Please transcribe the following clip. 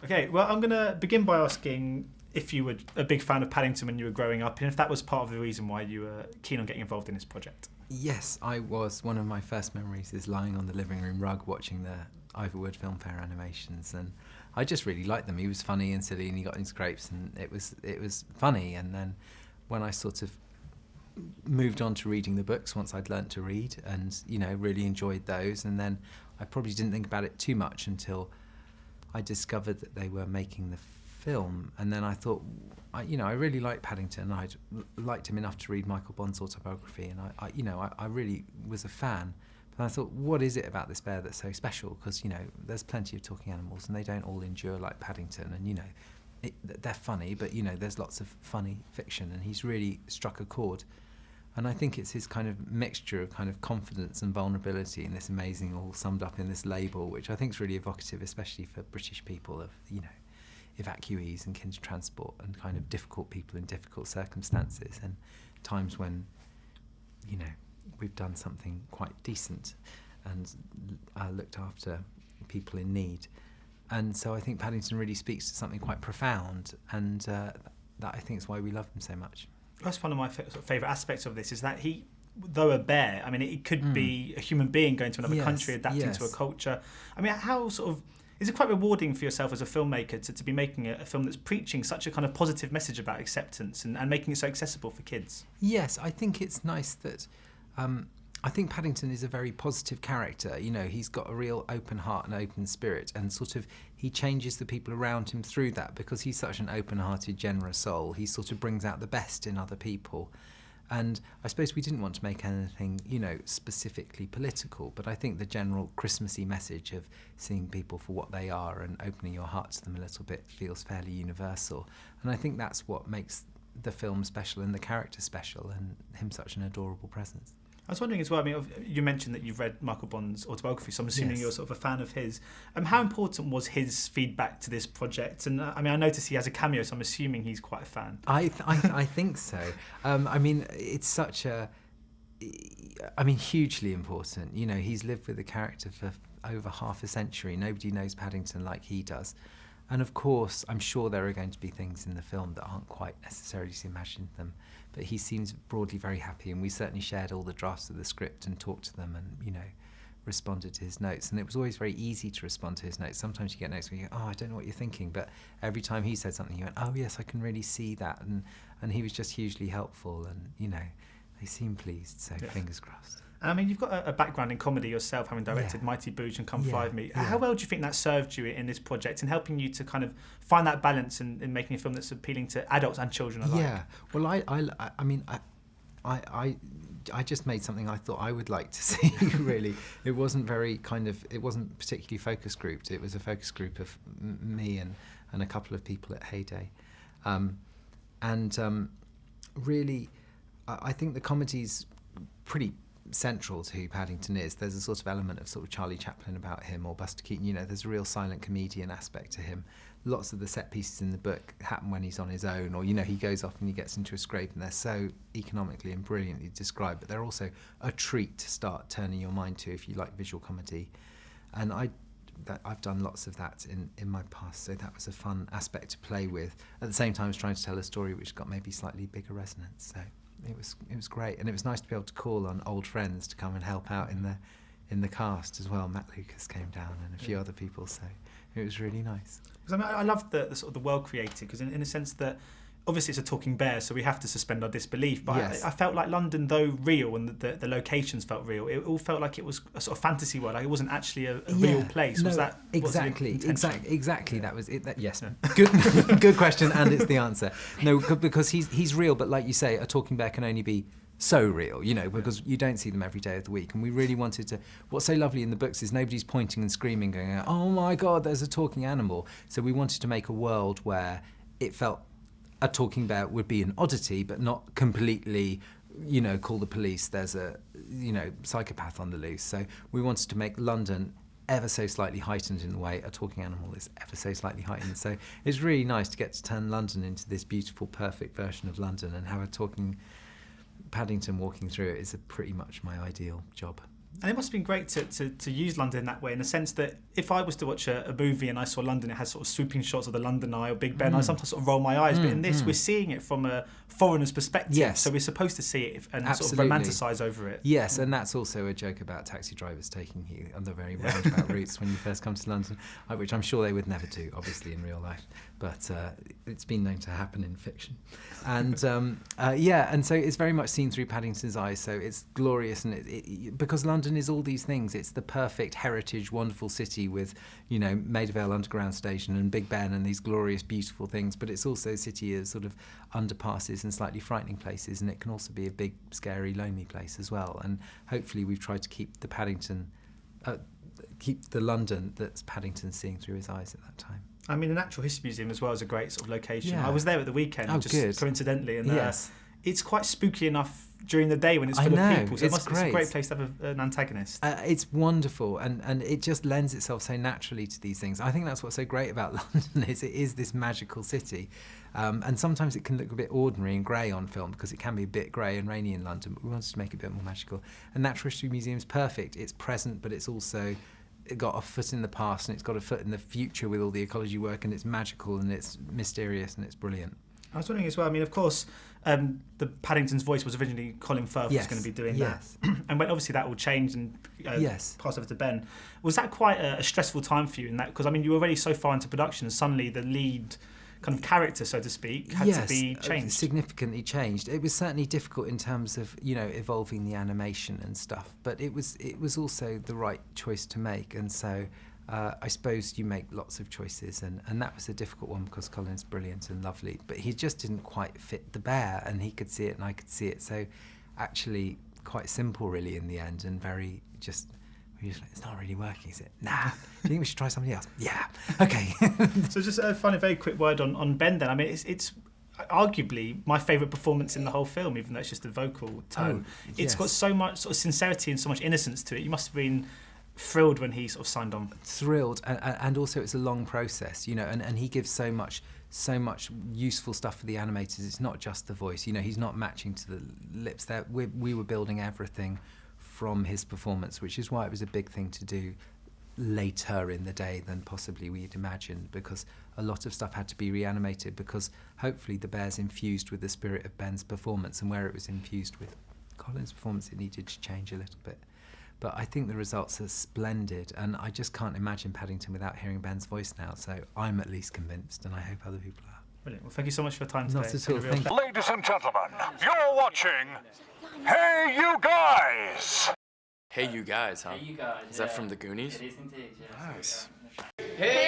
Okay, well, I'm going to begin by asking if you were a big fan of Paddington when you were growing up, and if that was part of the reason why you were keen on getting involved in this project. Yes, I was. One of my first memories is lying on the living room rug watching the Ivorwood Film Fair animations, and I just really liked them. He was funny and silly, and he got in scrapes, and it was funny. And then when I sort of moved on to reading the books once I'd learnt to read, and really enjoyed those, and then I probably didn't think about it too much until I discovered that they were making the film, and then I thought, I really liked Paddington. I'd liked him enough to read Michael Bond's autobiography, and I really was a fan. But I thought, what is it about this bear that's so special? Because there's plenty of talking animals, and they don't all endure like Paddington, and they're funny, but there's lots of funny fiction, and he's really struck a chord. And I think it's his kind of mixture of kind of confidence and vulnerability in this amazing, all summed up in this label, which I think is really evocative, especially for British people, of evacuees and kids transport, and kind of difficult people in difficult circumstances, and times when we've done something quite decent and looked after people in need. And so I think Paddington really speaks to something quite profound, and that I think is why we love him so much. That's one of my favourite aspects of this, is that he, though a bear, I mean, it could be a human being going to another country, adapting to a culture. I mean, how is it quite rewarding for yourself as a filmmaker to be making a film that's preaching such a kind of positive message about acceptance and making it so accessible for kids? Yes, I think it's nice that... I think Paddington is a very positive character. He's got a real open heart and open spirit, and sort of he changes the people around him through that, because he's such an open-hearted, generous soul. He sort of brings out the best in other people. And I suppose we didn't want to make anything, specifically political, but I think the general Christmassy message of seeing people for what they are and opening your heart to them a little bit feels fairly universal. And I think that's what makes the film special and the character special, and him such an adorable presence. I was wondering as well, I mean, you mentioned that you've read Michael Bond's autobiography, so I'm assuming you're sort of a fan of his. How important was his feedback to this project? And I noticed he has a cameo, so I'm assuming he's quite a fan. I think so. It's such hugely important. He's lived with the character for over half a century. Nobody knows Paddington like he does. And of course, I'm sure there are going to be things in the film that aren't quite necessarily as imagined them. But he seems broadly very happy, and we certainly shared all the drafts of the script and talked to them, and responded to his notes. And it was always very easy to respond to his notes. Sometimes you get notes where you go, I don't know what you're thinking, but every time he said something, you went, oh yes, I can really see that. And he was just hugely helpful, and they seemed pleased, so fingers crossed. I mean, you've got a background in comedy yourself, having directed Mighty Boosh and Come Five Me. How well do you think that served you in this project, and helping you to kind of find that balance in making a film that's appealing to adults and children alike? Yeah, well, I just made something I thought I would like to see, really. It wasn't it wasn't particularly focus grouped. It was a focus group of me and a couple of people at Heyday. Really, I think the comedy's pretty central to who Paddington is. There's a sort of element of sort of Charlie Chaplin about him, or Buster Keaton. There's a real silent comedian aspect to him. Lots of the set pieces in the book happen when he's on his own, or he goes off and he gets into a scrape, and they're so economically and brilliantly described, but they're also a treat to start turning your mind to if you like visual comedy. And I've done lots of that in my past, so that was a fun aspect to play with. At the same time, I was trying to tell a story which got maybe slightly bigger resonance. So it was great, and it was nice to be able to call on old friends to come and help out in the cast as well. Matt Lucas came down, and a few other people, so it was really nice. Because I love the sort of the world created, because in a sense that obviously it's a talking bear, so we have to suspend our disbelief. But yes. I felt like London, though real, and the locations felt real, it all felt like it was a sort of fantasy world. Like it wasn't actually a real place. No, was that exactly? That was it. Yes, good question, and it's the answer. No, because he's real, but like you say, a talking bear can only be so real, because you don't see them every day of the week. And we really wanted to... What's so lovely in the books is nobody's pointing and screaming, going, oh my God, there's a talking animal. So we wanted to make a world where it felt a talking bear would be an oddity, but not completely, call the police, there's a, psychopath on the loose. So we wanted to make London ever so slightly heightened in the way a talking animal is ever so slightly heightened. So it's really nice to get to turn London into this beautiful, perfect version of London, and have a talking Paddington walking through it is pretty much my ideal job. And it must have been great to use London in that way, in the sense that if I was to watch a movie and I saw London, it has sort of swooping shots of the London Eye or Big Ben, I sometimes sort of roll my eyes. But in this, we're seeing it from a foreigner's perspective. Yes. So we're supposed to see it and Absolutely. sort of romanticise over it. Yes, and that's also a joke about taxi drivers taking you on the very roundabout routes when you first come to London, which I'm sure they would never do, obviously, in real life. But it's been known to happen in fiction. And and so it's very much seen through Paddington's eyes. So it's glorious, and because London is all these things. It's the perfect heritage, wonderful city with, Maida Vale Underground Station and Big Ben and these glorious, beautiful things. But it's also a city of sort of underpasses and slightly frightening places, and it can also be a big, scary, lonely place as well. And hopefully we've tried to keep the London that's Paddington seeing through his eyes at that time. I mean, the Natural History Museum as well is a great sort of location. Yeah. I was there at the weekend, just coincidentally, and yes. It's quite spooky enough during the day when it's full of people. So it's a great place to have an antagonist. It's wonderful, and it just lends itself so naturally to these things. I think that's what's so great about London is it is this magical city. And sometimes it can look a bit ordinary and grey on film because it can be a bit grey and rainy in London, but we wanted to make it a bit more magical. And Natural History Museum is perfect. It's present, but it's also got a foot in the past and it's got a foot in the future with all the ecology work, and it's magical and it's mysterious and it's brilliant. I was wondering as well, I mean, of course, the Paddington's voice was originally Colin Firth was going to be doing that. And when obviously that all changed and passed over to Ben, was that quite a stressful time for you in that? Because, I mean, you were already so far into production and suddenly the lead kind of character, so to speak, had to be changed. Significantly changed. It was certainly difficult in terms of, evolving the animation and stuff, but it was also the right choice to make. And so I suppose you make lots of choices, and that was a difficult one because Colin's brilliant and lovely, but he just didn't quite fit the bear, and he could see it and I could see it. So actually quite simple really in the end, and very just... We're just like, it's not really working, is it? Nah. Do you think we should try somebody else? Yeah. Okay. So just finally, a very quick word on Ben then. I mean, it's arguably my favourite performance in the whole film, even though it's just a vocal tone. It's got so much sort of sincerity and so much innocence to it. You must have been thrilled when he sort of signed on. Thrilled, and also it's a long process, and he gives so much useful stuff for the animators. It's not just the voice, he's not matching to the lips there. We were building everything from his performance, which is why it was a big thing to do later in the day than possibly we'd imagined, because a lot of stuff had to be reanimated, because hopefully the bear's infused with the spirit of Ben's performance, and where it was infused with Colin's performance it needed to change a little bit. But I think the results are splendid, and I just can't imagine Paddington without hearing Ben's voice now, so I'm at least convinced, and I hope other people are. Brilliant. Well, thank you so much for your time today. Not at all. Thank you. Ladies and gentlemen, you're watching Hey You Guys! Hey You Guys, huh? Hey, you guys. Is that from the Goonies? It is indeed, yes. Nice. Hey,